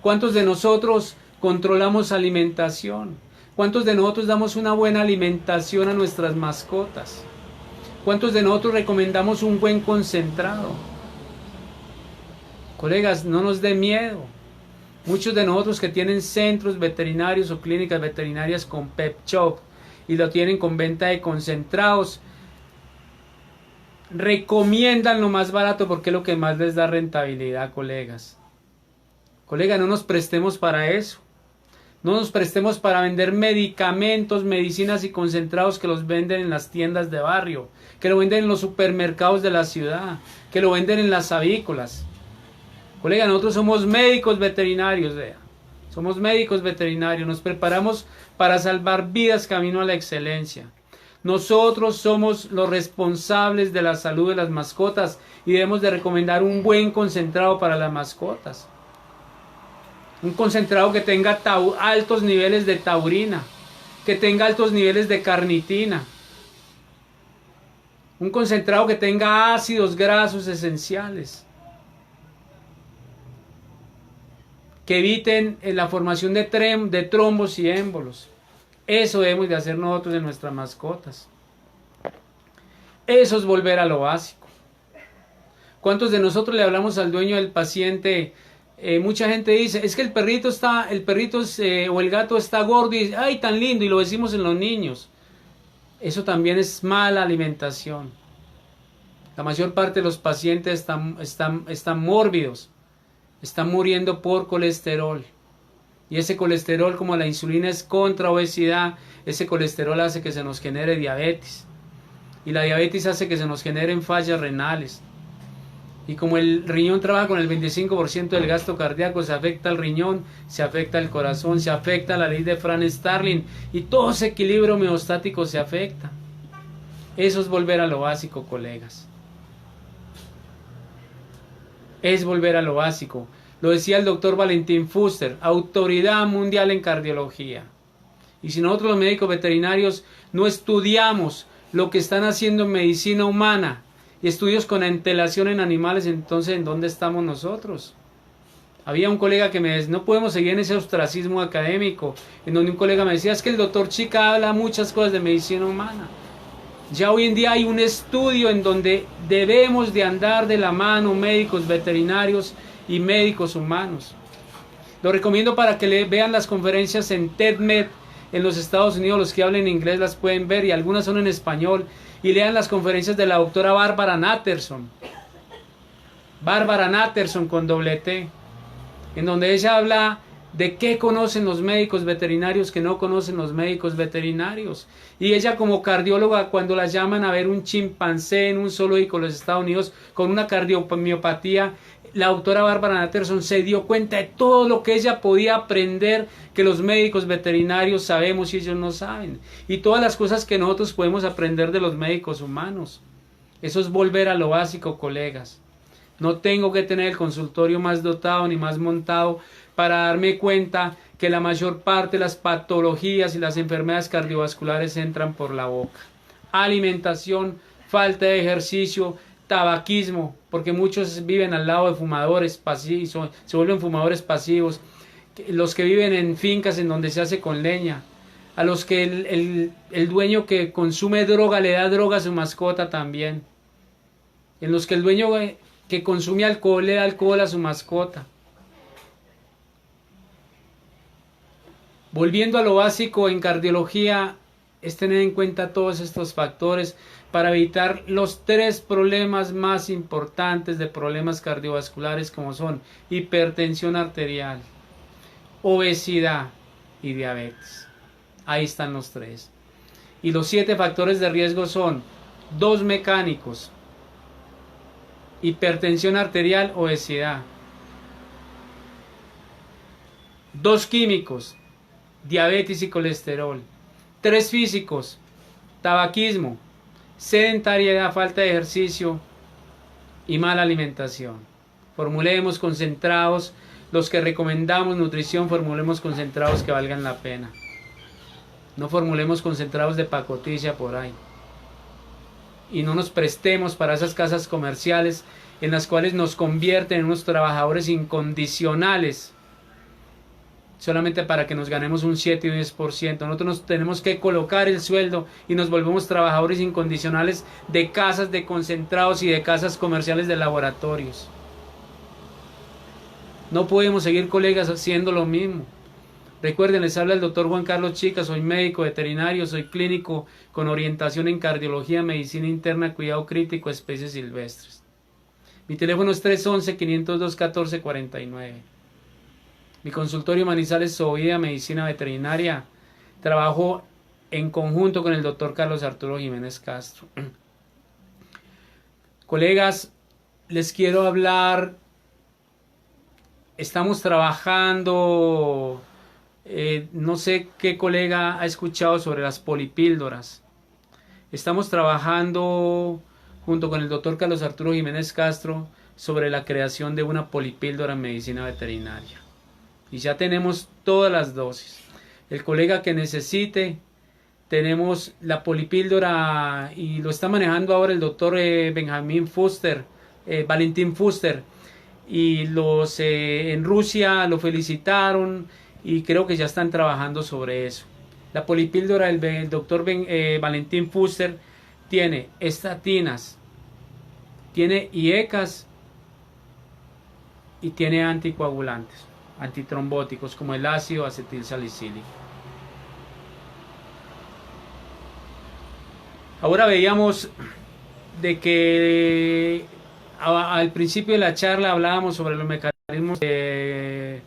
S1: ¿Cuántos de nosotros controlamos alimentación? ¿Cuántos de nosotros damos una buena alimentación a nuestras mascotas? ¿Cuántos de nosotros recomendamos un buen concentrado? Colegas, no nos dé miedo. Muchos de nosotros que tienen centros veterinarios o clínicas veterinarias con pet shop y lo tienen con venta de concentrados, recomiendan lo más barato porque es lo que más les da rentabilidad, colegas. Colegas, no nos prestemos para eso. No nos prestemos para vender medicamentos, medicinas y concentrados que los venden en las tiendas de barrio, que lo venden en los supermercados de la ciudad, que lo venden en las avícolas. Colegas, nosotros somos médicos veterinarios, vea. Somos médicos veterinarios, nos preparamos para salvar vidas camino a la excelencia. Nosotros somos los responsables de la salud de las mascotas y debemos de recomendar un buen concentrado para las mascotas. Un concentrado que tenga altos niveles de taurina, que tenga altos niveles de carnitina. Un concentrado que tenga ácidos grasos esenciales, que eviten la formación de trombos y émbolos. Eso debemos de hacer nosotros en nuestras mascotas. Eso es volver a lo básico. ¿Cuántos de nosotros le hablamos al dueño del paciente? Mucha gente dice, es que el perrito o el gato está gordo y ay, tan lindo, y lo decimos en los niños. Eso también es mala alimentación. La mayor parte de los pacientes están mórbidos, están muriendo por colesterol. Y ese colesterol, como la insulina es contra obesidad, ese colesterol hace que se nos genere diabetes. Y la diabetes hace que se nos generen fallas renales. Y como el riñón trabaja con el 25% del gasto cardíaco, se afecta el riñón, se afecta el corazón, se afecta la ley de Franz Starling y todo ese equilibrio homeostático se afecta. Eso es volver a lo básico, colegas. Es volver a lo básico. Lo decía el doctor Valentín Fuster, autoridad mundial en cardiología. Y si nosotros los médicos veterinarios no estudiamos lo que están haciendo en medicina humana, y estudios con antelación en animales, entonces ¿en dónde estamos nosotros? Había un colega que me decía, no podemos seguir en ese ostracismo académico, en donde un colega me decía, es que el doctor Chica habla muchas cosas de medicina humana. Ya hoy en día hay un estudio en donde debemos de andar de la mano médicos veterinarios y médicos humanos. Lo recomiendo para que vean las conferencias en TEDmed en los Estados Unidos, los que hablen inglés las pueden ver y algunas son en español. Y lean las conferencias de la doctora Bárbara Natterson. Bárbara Natterson con doble T. En donde ella habla de qué conocen los médicos veterinarios que no conocen los médicos veterinarios. Y ella como cardióloga, cuando la llaman a ver un chimpancé en un zoológico en los Estados Unidos con una cardiomiopatía, la doctora Bárbara Natterson se dio cuenta de todo lo que ella podía aprender que los médicos veterinarios sabemos y ellos no saben. Y todas las cosas que nosotros podemos aprender de los médicos humanos. Eso es volver a lo básico, colegas. No tengo que tener el consultorio más dotado ni más montado para darme cuenta que la mayor parte de las patologías y las enfermedades cardiovasculares entran por la boca. Alimentación, falta de ejercicio, tabaquismo, porque muchos viven al lado de fumadores pasivos, se vuelven fumadores pasivos, los que viven en fincas en donde se hace con leña, a los que el dueño que consume droga le da droga a su mascota también, en los que el dueño que consume alcohol le da alcohol a su mascota. Volviendo a lo básico en cardiología, es tener en cuenta todos estos factores para evitar los 3 problemas más importantes de problemas cardiovasculares, como son hipertensión arterial, obesidad y diabetes. Ahí están los 3. Y los 7 factores de riesgo son 2 mecánicos: hipertensión arterial, obesidad; 2 químicos: diabetes y colesterol; 3 físicos: tabaquismo, sedentariedad, falta de ejercicio y mala alimentación. Formulemos concentrados, los que recomendamos nutrición, formulemos concentrados que valgan la pena. No formulemos concentrados de pacotilla por ahí. Y no nos prestemos para esas casas comerciales en las cuales nos convierten en unos trabajadores incondicionales, solamente para que nos ganemos un 7 y un 10%. Nosotros nos tenemos que colocar el sueldo y nos volvemos trabajadores incondicionales de casas de concentrados y de casas comerciales de laboratorios. No podemos seguir, colegas, haciendo lo mismo. Recuerden, les habla el doctor Juan Carlos Chica, soy médico veterinario, soy clínico con orientación en cardiología, medicina interna, cuidado crítico, especies silvestres. Mi teléfono es 311-502-1449. Mi consultorio Manizales Sovida, medicina veterinaria. Trabajo en conjunto con el doctor Carlos Arturo Jiménez Castro. Colegas, les quiero hablar. Estamos trabajando, no sé qué colega ha escuchado sobre las polipíldoras. Estamos trabajando junto con el doctor Carlos Arturo Jiménez Castro sobre la creación de una polipíldora en medicina veterinaria. Y ya tenemos todas las dosis. El colega que necesite, tenemos la polipíldora y lo está manejando ahora el doctor Benjamín Fuster, Valentín Fuster. Y en Rusia lo felicitaron y creo que ya están trabajando sobre eso. La polipíldora del doctor Valentín Fuster tiene estatinas, tiene IECAS y tiene anticoagulantes, antitrombóticos como el ácido acetilsalicílico. Ahora veíamos de que al principio de la charla hablábamos sobre los mecanismos de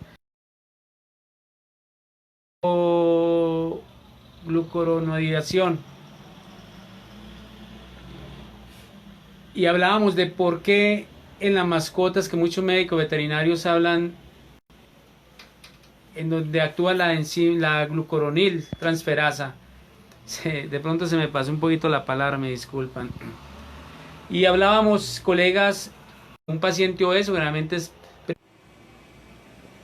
S1: glucuronodidación y hablábamos de por qué en las mascotas que muchos médicos veterinarios hablan, en donde actúa la glucoronil transferasa. De pronto se me pasó un poquito la palabra, me disculpan. Y hablábamos, colegas, un paciente obeso, generalmente es...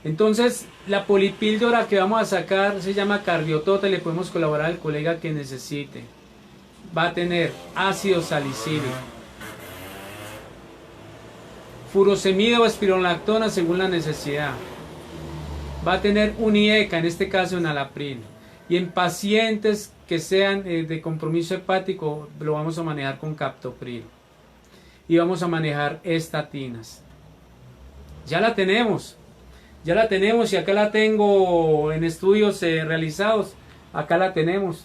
S1: Entonces, la polipíldora que vamos a sacar se llama Cardiotota y le podemos colaborar al colega que necesite. Va a tener ácido salicílico, furosemida o espironolactona según la necesidad. Va a tener Unieca, en este caso enalapril. Y en pacientes que sean de compromiso hepático, lo vamos a manejar con captopril. Y vamos a manejar estatinas. Ya la tenemos y acá la tengo en estudios realizados. Acá la tenemos.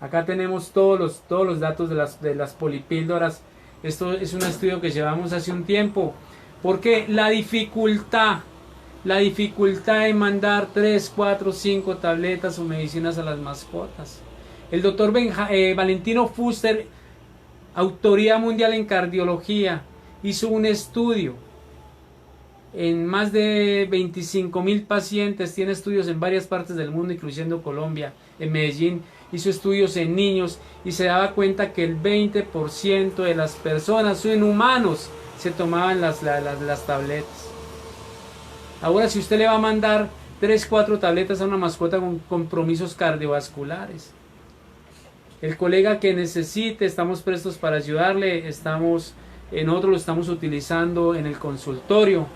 S1: Acá tenemos todos los datos de las polipíldoras. Esto es un estudio que llevamos hace un tiempo. Porque la dificultad en mandar 3, 4, 5 tabletas o medicinas a las mascotas. El doctor Valentino Fuster, Autoridad Mundial en Cardiología, hizo un estudio en más de 25,000 pacientes, tiene estudios en varias partes del mundo, incluyendo Colombia, en Medellín, hizo estudios en niños y se daba cuenta que el 20% de las personas, en humanos, se tomaban las tabletas. Ahora, si usted le va a mandar 3, 4 tabletas a una mascota con compromisos cardiovasculares, el colega que necesite, estamos prestos para ayudarle, nosotros lo estamos utilizando en el consultorio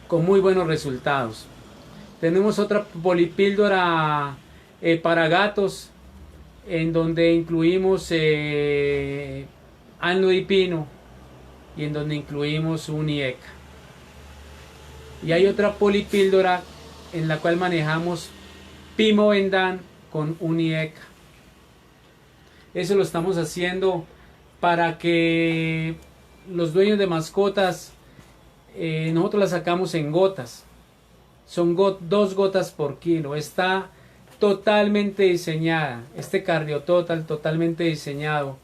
S1: con muy buenos resultados. Tenemos otra polipíldora para gatos, en donde incluimos amlodipino y en donde incluimos Unieca. Y hay otra polipíldora en la cual manejamos Pimovendan con Unieca. Eso lo estamos haciendo para que los dueños de mascotas, nosotros la sacamos en gotas. Son 2 gotas por kilo. Está totalmente diseñada, este Cardiototal totalmente diseñado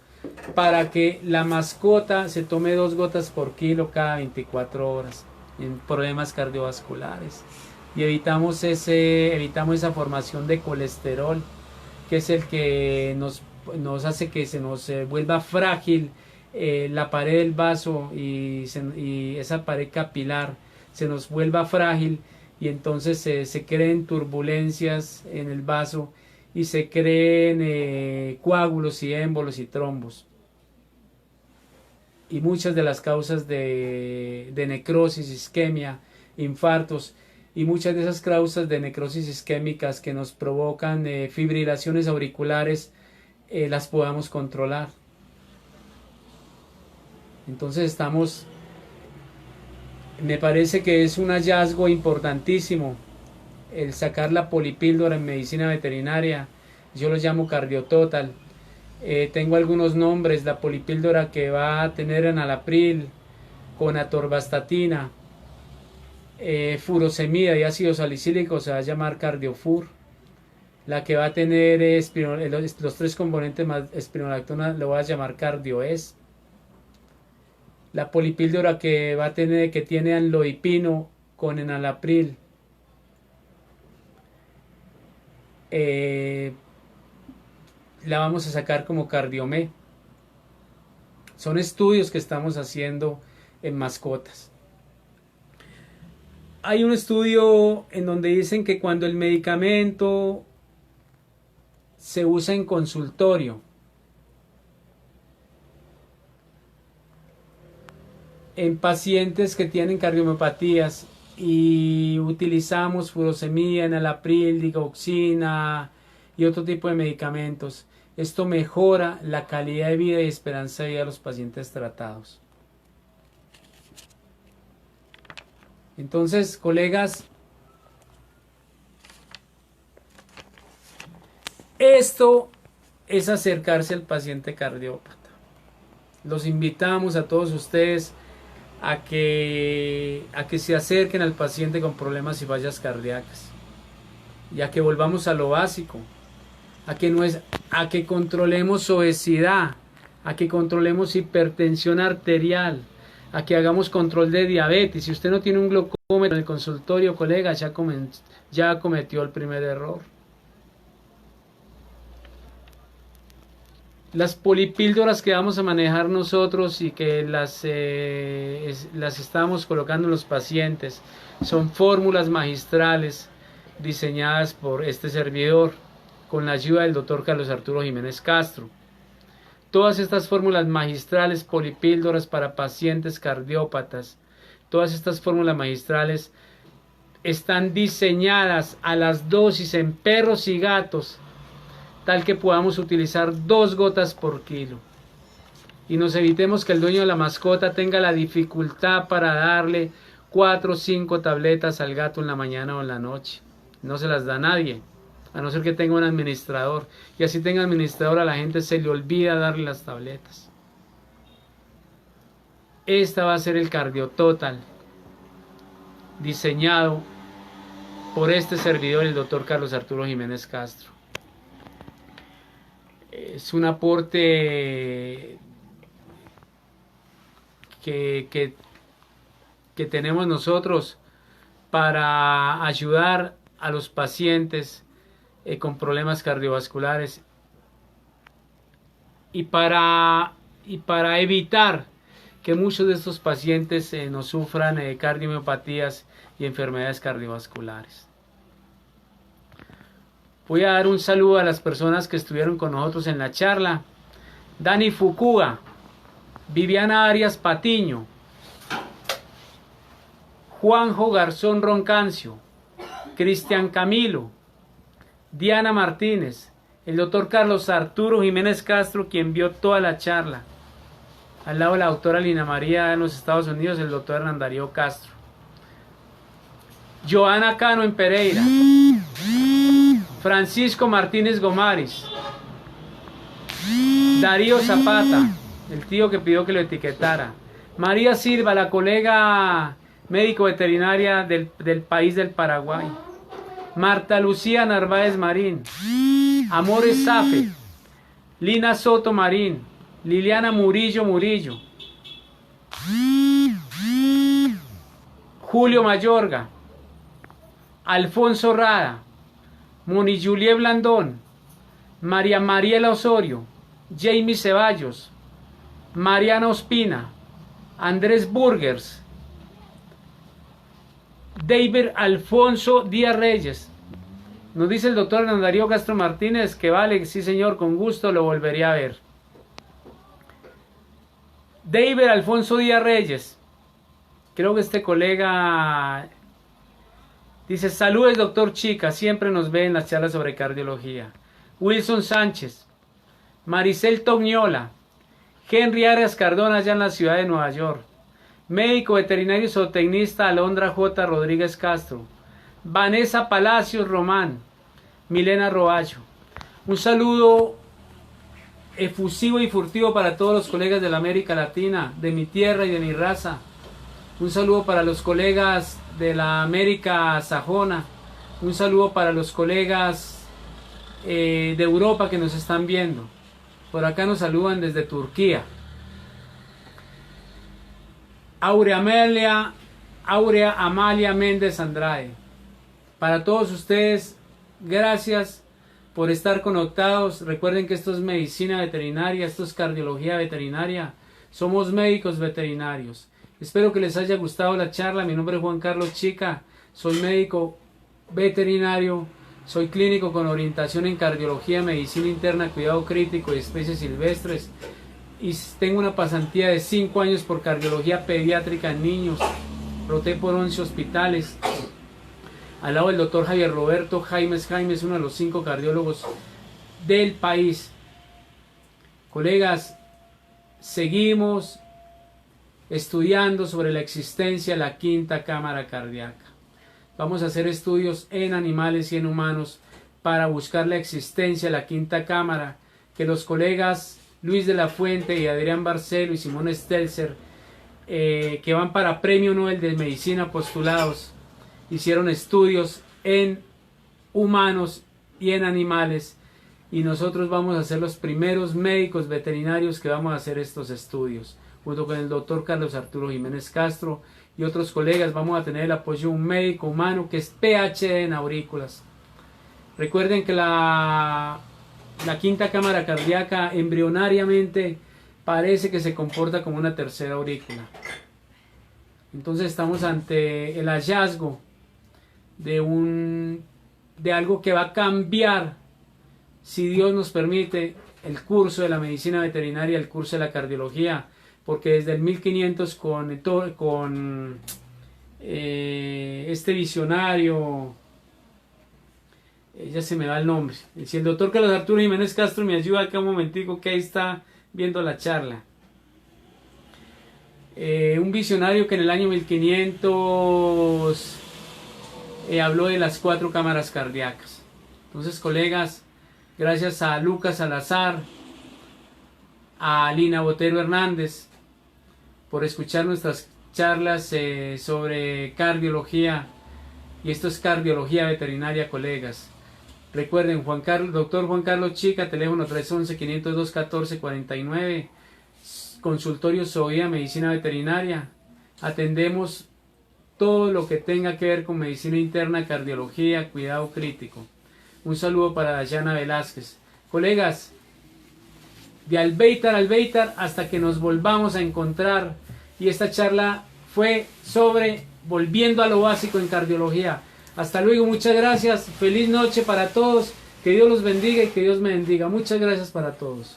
S1: para que la mascota se tome 2 gotas por kilo cada 24 horas en problemas cardiovasculares. Y evitamos esa formación de colesterol, que es el que nos hace que se nos vuelva frágil la pared del vaso y esa pared capilar se nos vuelva frágil, y entonces se creen turbulencias en el vaso y se creen coágulos y émbolos y trombos. Y muchas de las causas de necrosis, isquemia, infartos, y muchas de esas causas de necrosis isquémicas que nos provocan fibrilaciones auriculares, las podamos controlar. Entonces me parece que es un hallazgo importantísimo el sacar la polipíldora en medicina veterinaria. Yo lo llamo Cardiototal. Tengo algunos nombres: la polipíldora que va a tener enalapril con atorvastatina, furosemida y ácido salicílico se va a llamar Cardiofur. La que va a tener los 3 componentes más espironolactona lo va a llamar Cardioes. La polipíldora que tiene amlodipino con enalapril, la vamos a sacar como Cardiome. Son estudios que estamos haciendo en mascotas. Hay un estudio en donde dicen que cuando el medicamento se usa en consultorio, en pacientes que tienen cardiomiopatías, y utilizamos furosemida, enalapril, digoxina y otro tipo de medicamentos, esto mejora la calidad de vida y esperanza de vida de los pacientes tratados. Entonces, colegas, esto es acercarse al paciente cardiópata. Los invitamos a todos ustedes a que se acerquen al paciente con problemas y fallas cardíacas, y a que volvamos a lo básico, a que controlemos obesidad, a que controlemos hipertensión arterial,
S2: a que hagamos control de diabetes. Si usted no tiene un glucómetro en el consultorio, colega, ya cometió el primer error. Las polipíldoras que vamos a manejar nosotros y que las estamos colocando en los pacientes son fórmulas magistrales diseñadas por este servidor con la ayuda del doctor Carlos Arturo Jiménez Castro. Todas estas fórmulas magistrales, polipíldoras para pacientes cardiópatas, todas estas fórmulas magistrales están diseñadas a las dosis en perros y gatos, tal que podamos utilizar 2 gotas por kilo. Y nos evitemos que el dueño de la mascota tenga la dificultad para darle 4 o 5 tabletas al gato en la mañana o en la noche. No se las da nadie, a no ser que tenga un administrador. Y así tenga administrador, a la gente se le olvida darle las tabletas. Esta va a ser el CardioTotal, diseñado por este servidor, el doctor Carlos Arturo Jiménez Castro. Es un aporte que tenemos nosotros para ayudar a los pacientes con problemas cardiovasculares y para evitar que muchos de estos pacientes nos sufran cardiomiopatías y enfermedades cardiovasculares. Voy a dar un saludo a las personas que estuvieron con nosotros en la charla. Dani Fukuga, Viviana Arias Patiño, Juanjo Garzón Roncancio, Cristian Camilo, Diana Martínez, el doctor Carlos Arturo Jiménez Castro, quien vio toda la charla. Al lado de la doctora Lina María en los Estados Unidos, el doctor Hernán Darío Castro. Joana Cano en Pereira. Francisco Martínez Gomaris, Darío Zapata, el tío que pidió que lo etiquetara, María Silva, la colega médico veterinaria del país del Paraguay, Marta Lucía Narváez Marín, Amores Zafe, Lina Soto Marín, Liliana Murillo, Julio Mayorga, Alfonso Rada, Moni Julie Blandón, María Mariela Osorio, Jamie Ceballos, Mariana Ospina, Andrés Burgers, David Alfonso Díaz Reyes. Nos dice el doctor Hernán Darío Castro Martínez que vale, sí señor, con gusto lo volvería a ver. David Alfonso Díaz Reyes, creo que este colega dice: saludos doctor Chica, siempre nos ve en las charlas sobre cardiología. Wilson Sánchez, Maricel Tognola, Henry Arias Cardona allá en la ciudad de Nueva York, médico veterinario y zootecnista Alondra J. Rodríguez Castro, Vanessa Palacios Román, Milena Roacho. Un saludo efusivo y furtivo para todos los colegas de la América Latina, de mi tierra y de mi raza. Un saludo para los colegas de la América Sajona. Un saludo para los colegas de Europa que nos están viendo. Por acá nos saludan desde Turquía. Aurea Amalia Méndez Andrade. Para todos ustedes, gracias por estar conectados. Recuerden que esto es medicina veterinaria, esto es cardiología veterinaria. Somos médicos veterinarios. Espero que les haya gustado la charla. Mi nombre es Juan Carlos Chica. Soy médico veterinario. Soy clínico con orientación en cardiología, medicina interna, cuidado crítico y especies silvestres. Y tengo una pasantía de 5 años por cardiología pediátrica en niños. Roté por 11 hospitales. Al lado del doctor Javier Roberto Jaimes, uno de los 5 cardiólogos del país. Colegas, seguimos estudiando sobre la existencia de la quinta cámara cardíaca. Vamos a hacer estudios en animales y en humanos para buscar la existencia de la quinta cámara, que los colegas Luis de la Fuente y Adrián Barcelo y Simón Stelzer, que van para Premio Nobel de Medicina postulados, hicieron estudios en humanos y en animales, y nosotros vamos a ser los primeros médicos veterinarios que vamos a hacer estos estudios. junto con el doctor Carlos Arturo Jiménez Castro y otros colegas. Vamos a tener el apoyo de un médico humano que es PhD en aurículas. Recuerden que la quinta cámara cardíaca embrionariamente parece que se comporta como una tercera aurícula. Entonces estamos ante el hallazgo de algo que va a cambiar, si Dios nos permite, el curso de la medicina veterinaria, el curso de la cardiología, porque desde el 1500 con este visionario, ya se me va el nombre, si el doctor Carlos Arturo Jiménez Castro me ayuda acá un momentico, que ahí está viendo la charla. Un visionario que en el año 1500 habló de las 4 cámaras cardíacas. Entonces, colegas, gracias a Lucas Salazar, a Lina Botero Hernández, por escuchar nuestras charlas sobre cardiología, y esto es cardiología veterinaria, colegas. Recuerden, doctor Juan Carlos Chica, teléfono 311-502-1449, consultorio Zoía Medicina Veterinaria. Atendemos todo lo que tenga que ver con medicina interna, cardiología, cuidado crítico. Un saludo para Dayana Velázquez. Colegas, de Albeitar a Albeitar hasta que nos volvamos a encontrar. Y esta charla fue sobre volviendo a lo básico en cardiología. Hasta luego, muchas gracias. Feliz noche para todos. Que Dios los bendiga y que Dios me bendiga. Muchas gracias para todos.